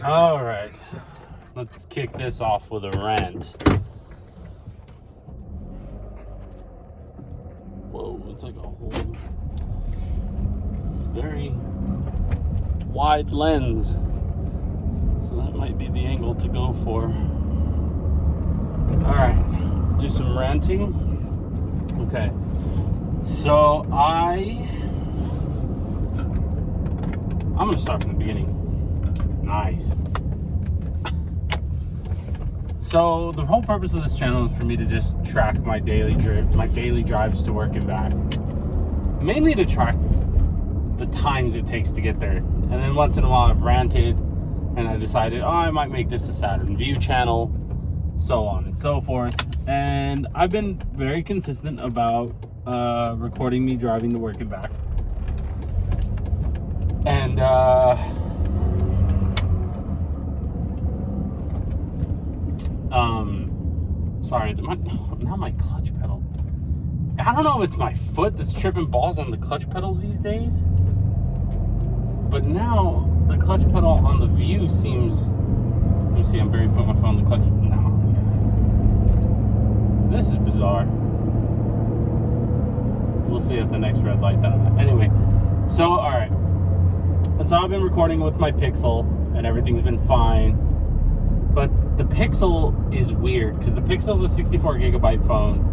All right, let's kick this off with a rant. Whoa, it's like a whole... It's very wide lens, so that might be the angle to go for. All right, let's do some ranting. Okay, so I'm gonna start from the beginning. Nice. So the whole purpose of this channel is for me to just track my daily drives to work and back. Mainly to track the times it takes to get there. And then once in a while I've ranted and I decided, oh, I might make this a Saturn View channel, so on and so forth. And I've been very consistent about recording me driving to work and back. And sorry, not my clutch pedal. I don't know if it's my foot that's tripping balls on the clutch pedals these days, but now the clutch pedal on the View seems... Let me see, I'm barely putting my foot on the clutch. No. This is bizarre. We'll see at the next red light that I'm at. Anyway, so, alright. So I've been recording with my Pixel, and everything's been fine. But the Pixel is weird, because the Pixel's a 64 gigabyte phone,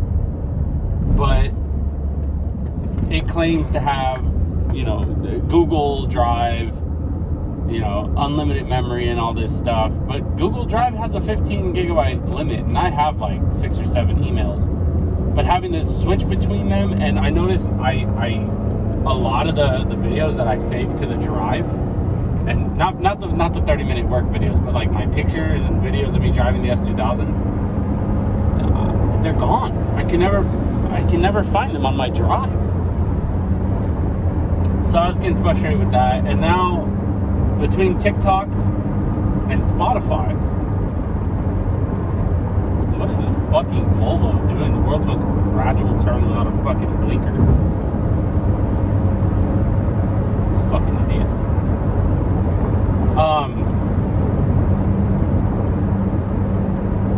but it claims to have, Google Drive, unlimited memory and all this stuff. But Google Drive has a 15 gigabyte limit, and I have like 6 or 7 emails. But having to switch between them, and I notice a lot of the videos that I save to the drive, and not the 30-minute work videos, but like my pictures and videos of me driving the S2000, they're gone. I can never find them on my drive. So I was getting frustrated with that, and now between TikTok and Spotify, what is this fucking Volvo doing? The world's most gradual turn without a fucking blinker. Fucking idiot.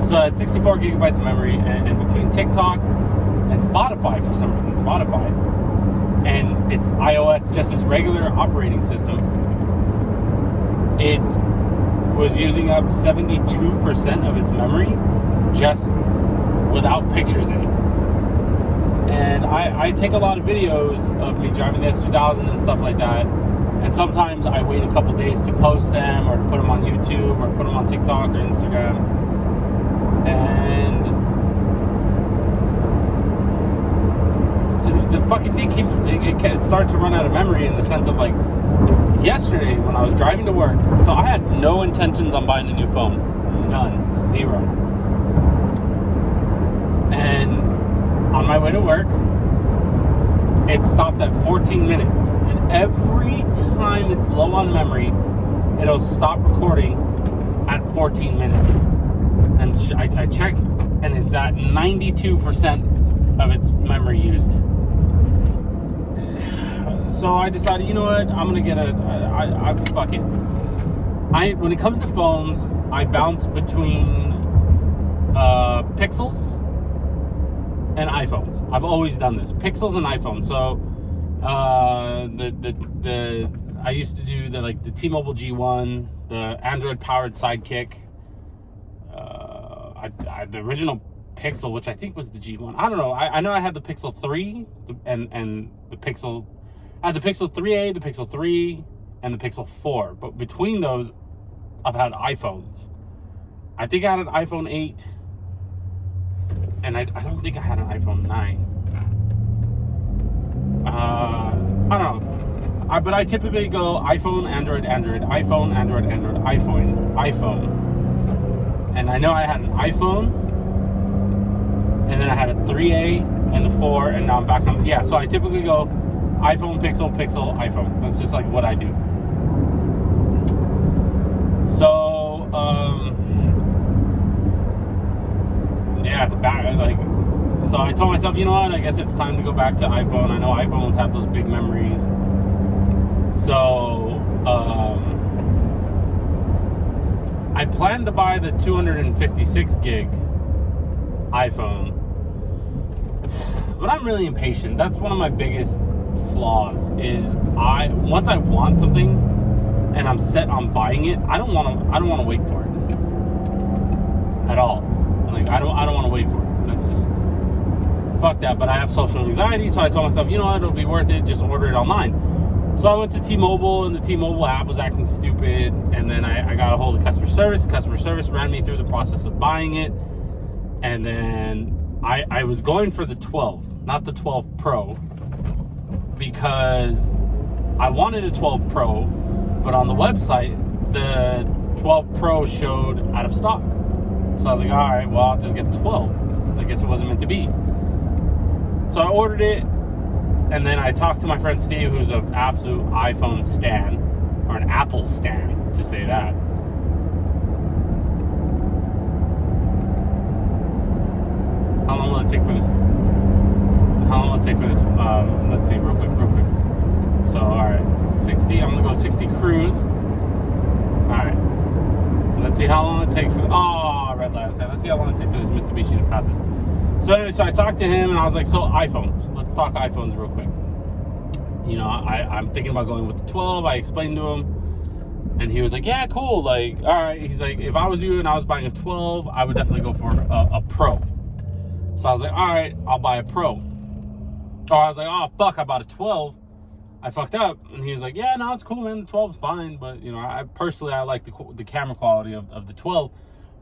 So it's 64 gigabytes of memory, and between TikTok and Spotify, for some reason, and it's iOS, just its regular operating system, it was using up 72% of its memory just without pictures in it. And I take a lot of videos of me driving the S2000 and stuff like that. And sometimes I wait a couple days to post them, or to put them on YouTube, or put them on TikTok or Instagram. And the fucking thing it starts to run out of memory, in the sense of, like, yesterday when I was driving to work. So I had no intentions on buying a new phone. None. Zero. And on my way to work, it stopped at 14 minutes. And every time it's low on memory, it'll stop recording at 14 minutes. And I checked, and it's at 92% of its memory used. So I decided, you know what, I'm gonna get fuck it. When it comes to phones, I bounce between Pixels and iPhones. I've always done this, Pixels and iPhones. So I used to do the T-Mobile G1, the Android powered Sidekick, the original Pixel, which I think was the G1. I don't know. I know I had the Pixel 3 and the Pixel. I had the Pixel 3a, the Pixel 3, and the Pixel 4. But between those, I've had iPhones. I think I had an iPhone 8, and I don't think I had an iPhone 9. I don't know. But I typically go iPhone, Android, Android, iPhone, Android, Android, iPhone. And I know I had an iPhone, and then I had a 3A and the 4, and now I'm back on. Yeah, so I typically go iPhone, Pixel, Pixel, iPhone. That's just like what I do. So, yeah, so I told myself, you know what, I guess it's time to go back to iPhone. I know iPhones have those big memories. So, plan to buy the 256 gig iPhone, but I'm really impatient. That's one of my biggest flaws. Is once I want something and I'm set on buying it, I don't want to wait for it at all. Like I don't want to wait for it. That's just fuck that. But I have social anxiety, so I told myself, you know what, it'll be worth it. Just order it online. So I went to T-Mobile, and the T-Mobile app was acting stupid, and then I got a hold of customer service. Customer service ran me through the process of buying it, and then I was going for the 12, not the 12 Pro, because I wanted a 12 Pro, but on the website, the 12 Pro showed out of stock. So I was like, all right, well, I'll just get the 12. I guess it wasn't meant to be. So I ordered it. And then I talked to my friend Steve, who's an absolute iPhone stan, or an Apple stan, to say that. How long will it take for this? Let's see, real quick. So, alright, 60, I'm gonna go 60 cruise. Alright. Let's see how long it takes for, red light. Let's see how long it takes for this Mitsubishi to pass this. So anyway, so I talked to him and I was like, so iPhones, let's talk iPhones real quick. You know, I'm thinking about going with the 12. I explained to him and he was like, yeah, cool. Like, all right. He's like, if I was you and I was buying a 12, I would definitely go for a Pro. So I was like, all right, I'll buy a Pro. Or I was like, oh, fuck, I bought a 12. I fucked up. And he was like, yeah, no, it's cool, man. The 12 is fine. But, you know, I like the camera quality of the 12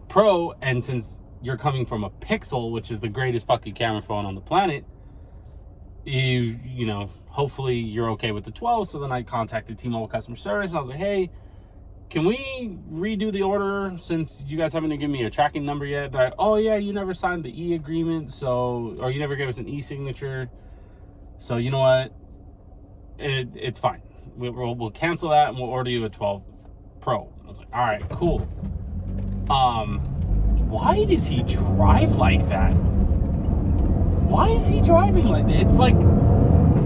Pro. And since you're coming from a Pixel, which is the greatest fucking camera phone on the planet, you know, hopefully you're okay with the 12. So then I contacted T-Mobile customer service and I was like, hey, can we redo the order since you guys haven't given me a tracking number yet? They're like, oh yeah, you never signed the e-agreement, or you never gave us an e-signature, so you know what, it's fine. We'll cancel that and we'll order you a 12 Pro. I was like, all right, cool. Why does he drive like that? Why is he driving like that?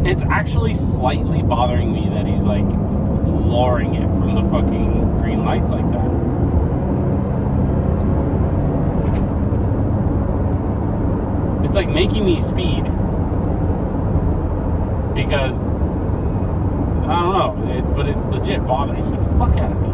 It's actually slightly bothering me that he's like flooring it from the fucking green lights like that. It's like making me speed. Because, I don't know, but it's legit bothering the fuck out of me.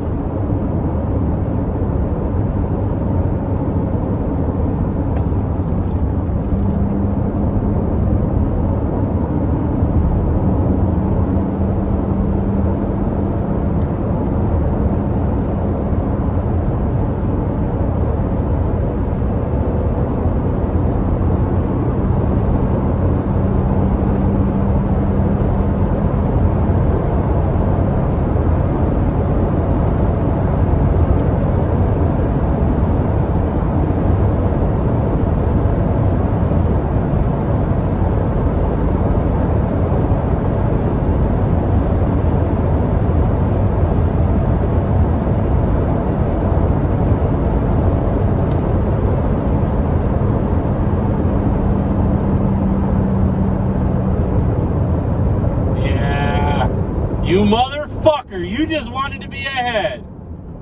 You motherfucker, you just wanted to be ahead.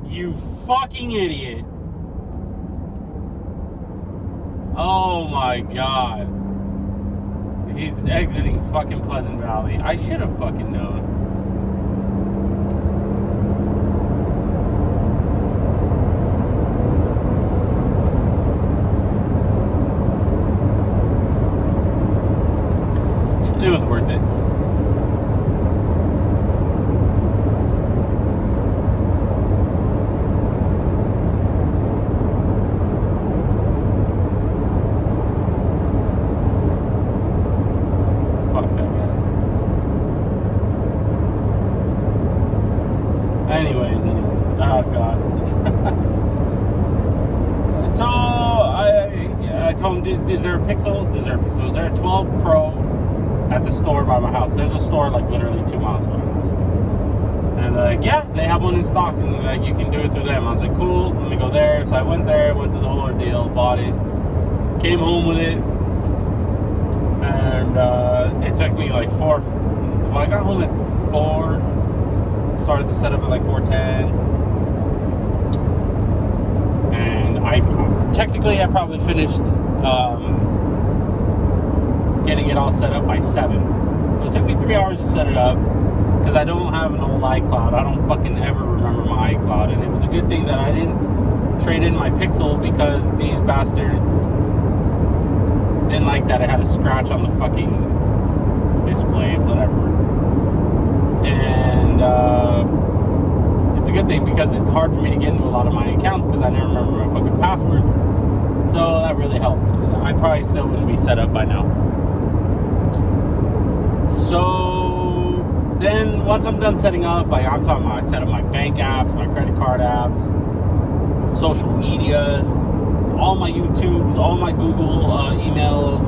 You fucking idiot. Oh my god. He's exiting fucking Pleasant Valley. I should have fucking known. It was worth it. Anyways, oh god. So I told him, is there a Pixel? Is there a 12 Pro at the store by my house? There's a store like literally 2 miles from my house. And like, yeah, they have one in stock, and like you can do it through them. I was like, cool, let me go there. So I went there, went through the whole ordeal, bought it, came home with it, and it took me like I got home at 4. Started to set up at like 4:10. technically I probably finished getting it all set up by 7. So it took me 3 hours to set it up because I don't have an old iCloud. I don't fucking ever remember my iCloud, and it was a good thing that I didn't trade in my Pixel because these bastards didn't like that it had a scratch on the fucking display, whatever. And it's a good thing because it's hard for me to get into a lot of my accounts because I never remember my fucking passwords. So that really helped. I probably still wouldn't be set up by now. So then once I'm done setting up, like I'm talking about, I set up my bank apps, my credit card apps, social medias, all my YouTubes, all my Google emails,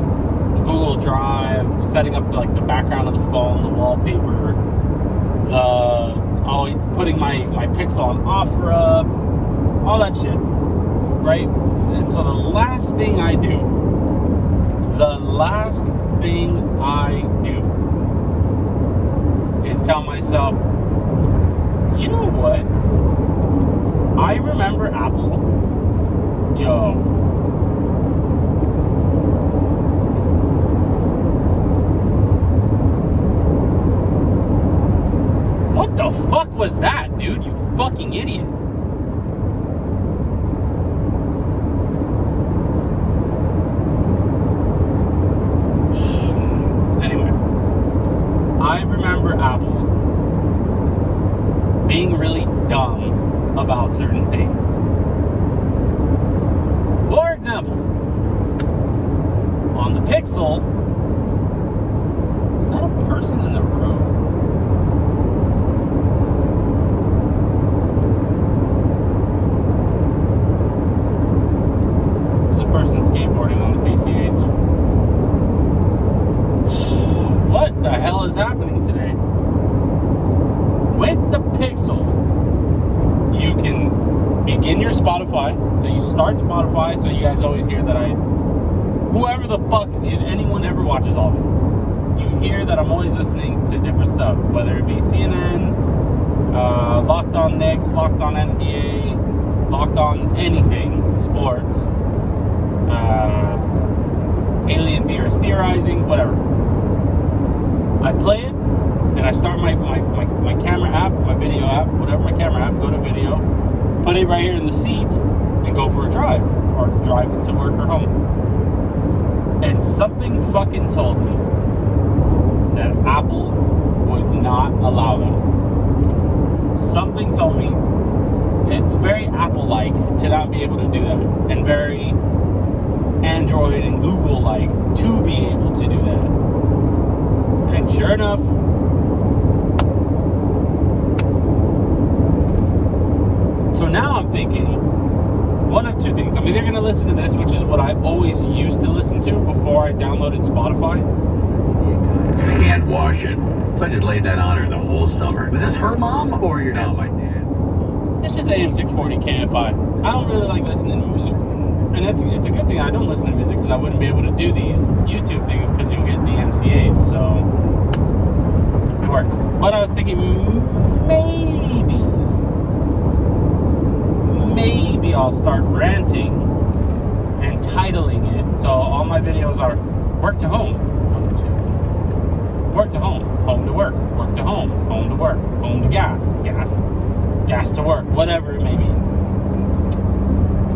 Google Drive, setting up like the background of the phone, the wallpaper, putting my Pixel on OfferUp, all that shit, right? And so the last thing I do is tell myself, you know what? I remember Apple. Yo. What the fuck was that, dude? You fucking idiot. Anyway, I remember Apple being really dumb about certain things. For example, on the Pixel, is that a person in the road? There's a person skateboarding on the PCH. What the hell is happening today? With the Pixel, you can begin your Spotify. So you start Spotify, so you guys always hear that whoever the fuck, if anyone ever watches all these, you hear that I'm always listening to different stuff, whether it be CNN, Locked on Knicks, Locked on NBA, Locked on anything, sports, alien theorists theorizing, whatever. I play it, and I start my camera app, my video app, whatever, my camera app, go to video, put it right here in the seat, and go for a drive, or drive to work or home. And something fucking told me that Apple would not allow that. Something told me it's very Apple-like to not be able to do that, and very Android and Google-like to be able to do that. And sure enough, so now I'm thinking one of two things. I'm either going to listen to this, which is what I always used to listen to before I downloaded Spotify. I can't wash it. So I just laid that on her the whole summer. Was this her mom or your dad? No, my dad. It's just AM 640 KFI. I don't really like listening to music. And it's a good thing I don't listen to music because I wouldn't be able to do these YouTube things because you'll get DMCA'd. So it works. But I was thinking maybe I'll start ranting and titling it. So all my videos are work to home, work to home, home to work to home, home to work, home to gas to work, whatever it may be.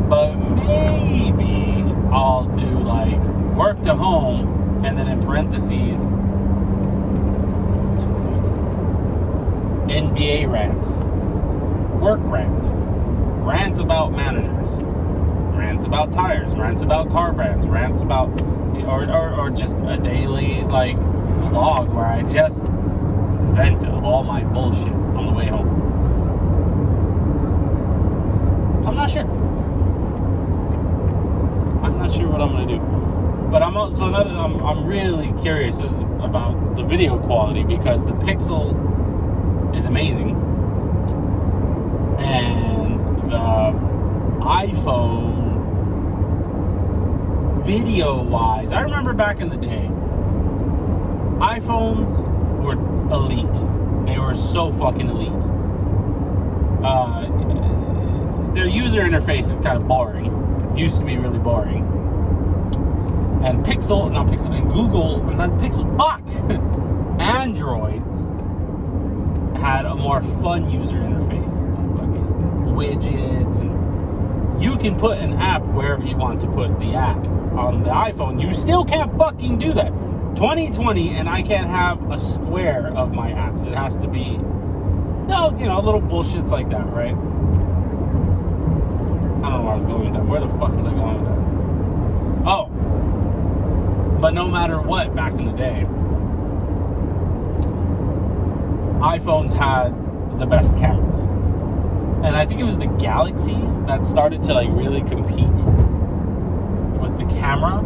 But maybe I'll do like work to home and then in parentheses NBA rant, work rant, rants about managers, rants about tires, rants about car brands, rants about, or just a daily like vlog where I just vent all my bullshit on the way home. I'm not sure what I'm gonna do, but I'm really curious about the video quality because the Pixel is amazing and the iPhone video wise, I remember back in the day iPhones were elite. They were so fucking elite. their user interface is kind of boring. Used to be really boring. And Google, not Pixel, fuck! Androids had a more fun user interface. Fucking widgets, and you can put an app wherever you want to put the app. On the iPhone, you still can't fucking do that. 2020, and I can't have a square of my apps. It has to be, little bullshits like that, right? I don't know where I was going with that. Where the fuck was I going with that? Oh. But no matter what, back in the day, iPhones had the best cameras. And I think it was the Galaxies that started to really compete with the camera.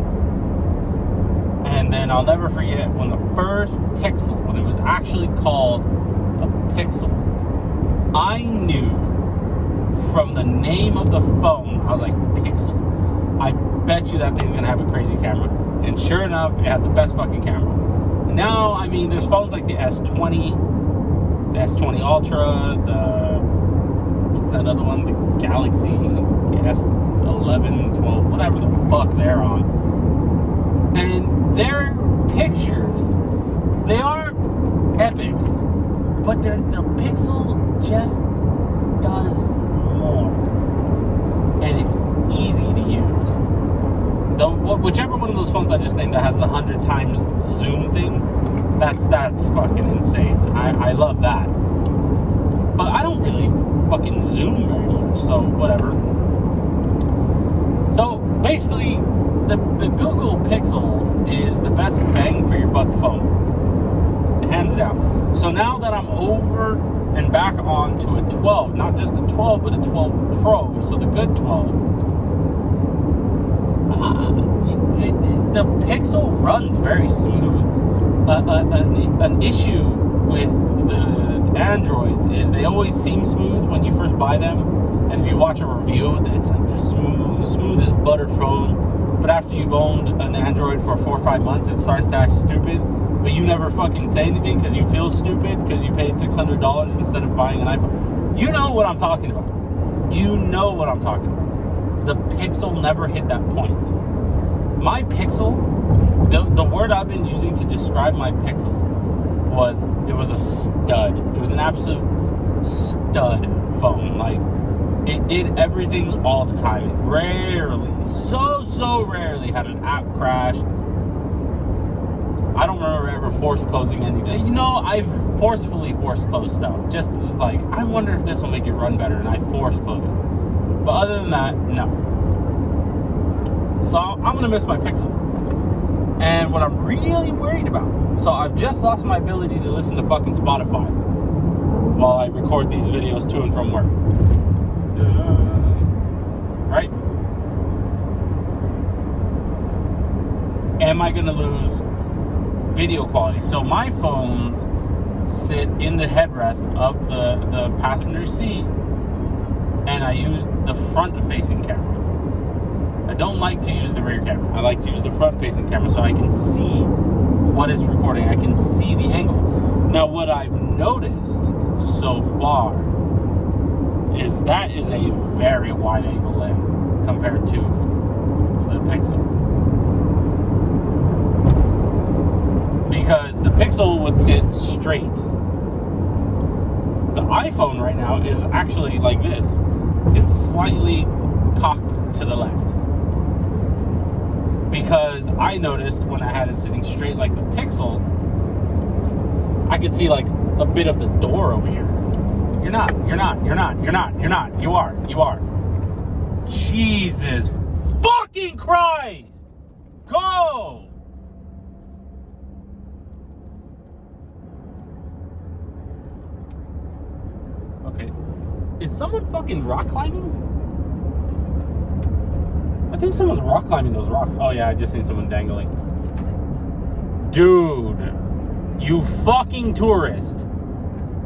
And then I'll never forget when the first Pixel, when it was actually called a Pixel, I knew from the name of the phone, I was like, Pixel. I bet you that thing's gonna have a crazy camera. And sure enough, it had the best fucking camera. Now, there's phones like the S20, the S20 Ultra, what's that other one? The Galaxy, the S11, 12, whatever the fuck they're on. And their pictures, they are epic, but the Pixel just does more. And it's easy to use. Whichever one of those phones I just named that has the 100 times zoom thing, that's fucking insane. I love that. But I don't really fucking zoom very much, so whatever. So basically, the Google Pixel is the best bang for your buck phone. Hands down. So now that I'm over and back on to a 12, not just a 12, but a 12 Pro, so the good 12, the Pixel runs very smooth. An issue with the Androids is they always seem smooth when you first buy them, and if you watch a review, it's like the smoothest buttered phone. But after you've owned an Android for 4 or 5 months, it starts to act stupid. But you never fucking say anything because you feel stupid because you paid $600 instead of buying an iPhone. You know what I'm talking about. You know what I'm talking about. The Pixel never hit that point. My Pixel, the word I've been using to describe my Pixel was, it was a stud. It was an absolute stud phone. It did everything all the time. It rarely, so rarely had an app crash. I don't remember ever force closing anything. I've forcefully force closed stuff. Just as I wonder if this will make it run better, and I force close it. But other than that, no. So I'm gonna miss my Pixel. And what I'm really worried about, so I've just lost my ability to listen to fucking Spotify while I record these videos to and from work. Right? Am I gonna lose video quality? So my phones sit in the headrest of the passenger seat, and I use the front-facing camera. I don't like to use the rear camera. I like to use the front-facing camera so I can see what it's recording. I can see the angle. Now, what I've noticed so far is that is a very wide-angle lens compared to the Pixel. Because the Pixel would sit straight. The iPhone right now is actually like this. It's slightly cocked to the left. Because I noticed when I had it sitting straight like the Pixel, I could see a bit of the door over here. You're not. You are. Jesus fucking Christ! Go! Okay. Is someone fucking rock climbing? I think someone's rock climbing those rocks. Oh yeah, I just seen someone dangling. Dude, you fucking tourist.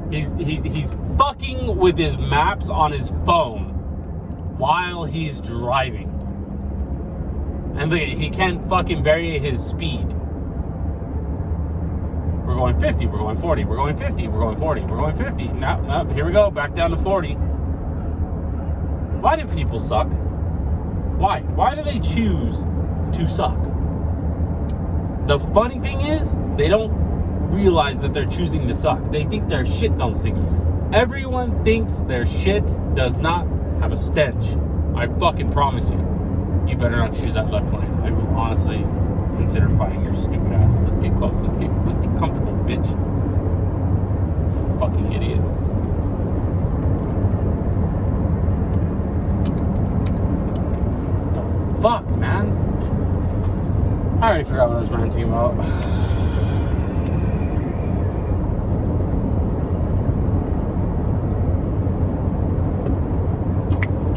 He's fucking with his maps on his phone while he's driving. And look, he can't fucking vary his speed. We're going 50, we're going 40, we're going 50, we're going 40, we're going 50. No, here we go, back down to 40. Why do people suck? Why? Why do they choose to suck? The funny thing is, they don't realize that they're choosing to suck. They think their shit don't stink. Everyone thinks their shit does not have a stench. I fucking promise you. You better not choose that left lane. I would honestly consider fighting your stupid ass. Let's get close. Let's get comfortable, bitch. Fucking idiot. The fuck, man? I already forgot what I was ranting about.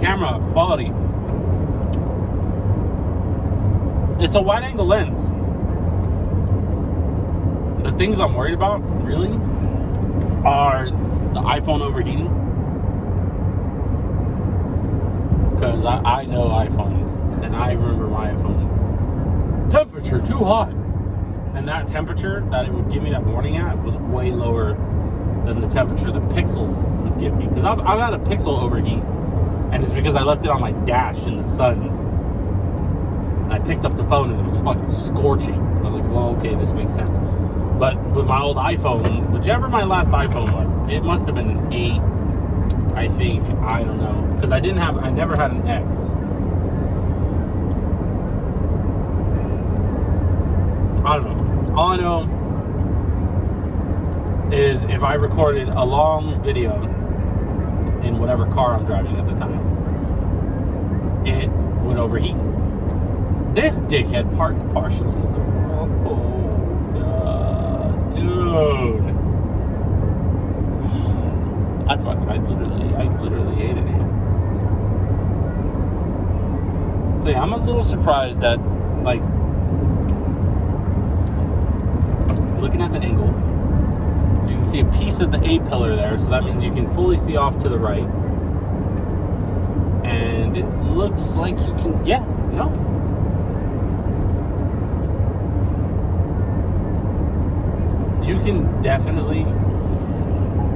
Camera quality. It's a wide angle lens. The things I'm worried about, really, are the iPhone overheating. Because I know iPhones, and I remember my iPhone. Temperature too hot. And that temperature that it would give me that warning at was way lower than the temperature the Pixels would give me. Because I've had a Pixel overheat, and it's because I left it on my dash in the sun. And I picked up the phone and it was fucking scorching. I was like, well, okay, this makes sense. But with my old iPhone, whichever my last iPhone was, it must have been an 8, I think. I don't know. Because I never had an X. I don't know. All I know is if I recorded a long video in whatever car I'm driving at the time, it would overheat. This dickhead parked partially in the road. Dude. I literally hated it. So yeah, I'm a little surprised that, like, looking at the angle, you can see a piece of the A-pillar there, so that means you can fully see off to the right. And it looks like you can, yeah, no. You can definitely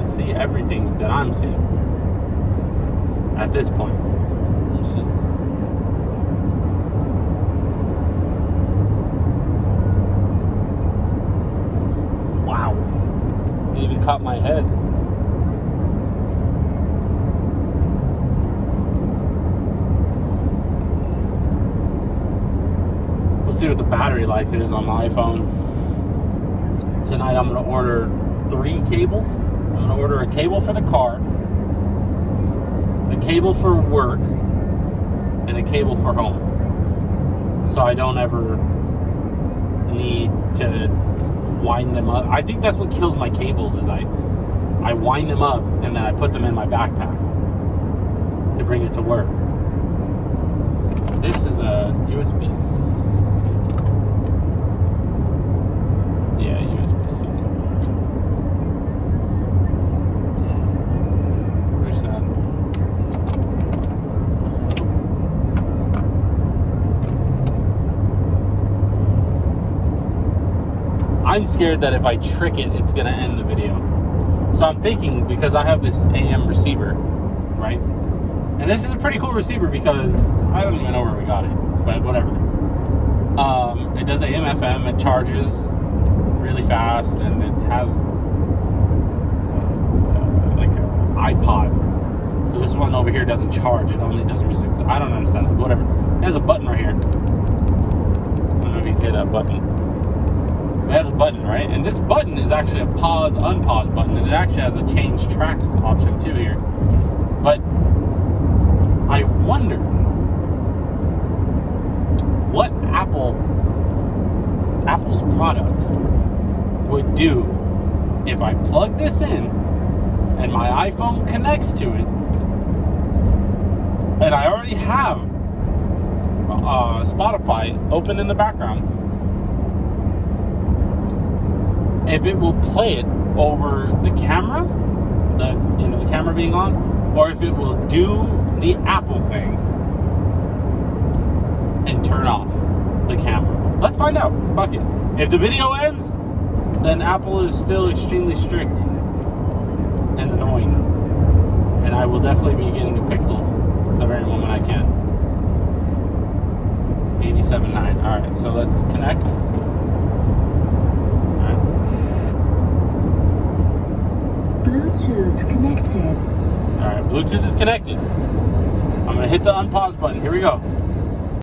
see everything that I'm seeing at this point. Let me see. Wow. It even caught my head. We'll see what the battery life is on the iPhone. Tonight I'm going to order 3 cables. I'm going to order a cable for the car, a cable for work, and a cable for home. So I don't ever need to wind them up. I think that's what kills my cables is I wind them up and then I put them in my backpack to bring it to work. This is a USB-C. Yeah, USB-C. Where's that? I'm scared that if I trick it, it's going to end the video. So I'm thinking, because I have this AM receiver, right? And this is a pretty cool receiver because I don't even know where we got it, but whatever. It does AM, FM, it charges really fast, and it has like an iPod. So this one over here doesn't charge, it only does music. So I don't understand that, whatever. It has a button right here. I don't know if you can hear that button. It has a button, right? And this button is actually a pause, unpause button, and it actually has a change tracks option too here. But I wonder what Apple's product would do if I plug this in and my iPhone connects to it, and I already have Spotify open in the background. If it will play it over the camera, the camera being on, or if it will do the Apple thing and turn off the camera. Let's find out. Fuck it. If the video ends, then Apple is still extremely strict and annoying. And I will definitely be getting a Pixel the very moment I can. 87.9. All right, so let's connect. All right. Bluetooth connected. All right, Bluetooth is connected. I'm gonna hit the unpause button. Here we go.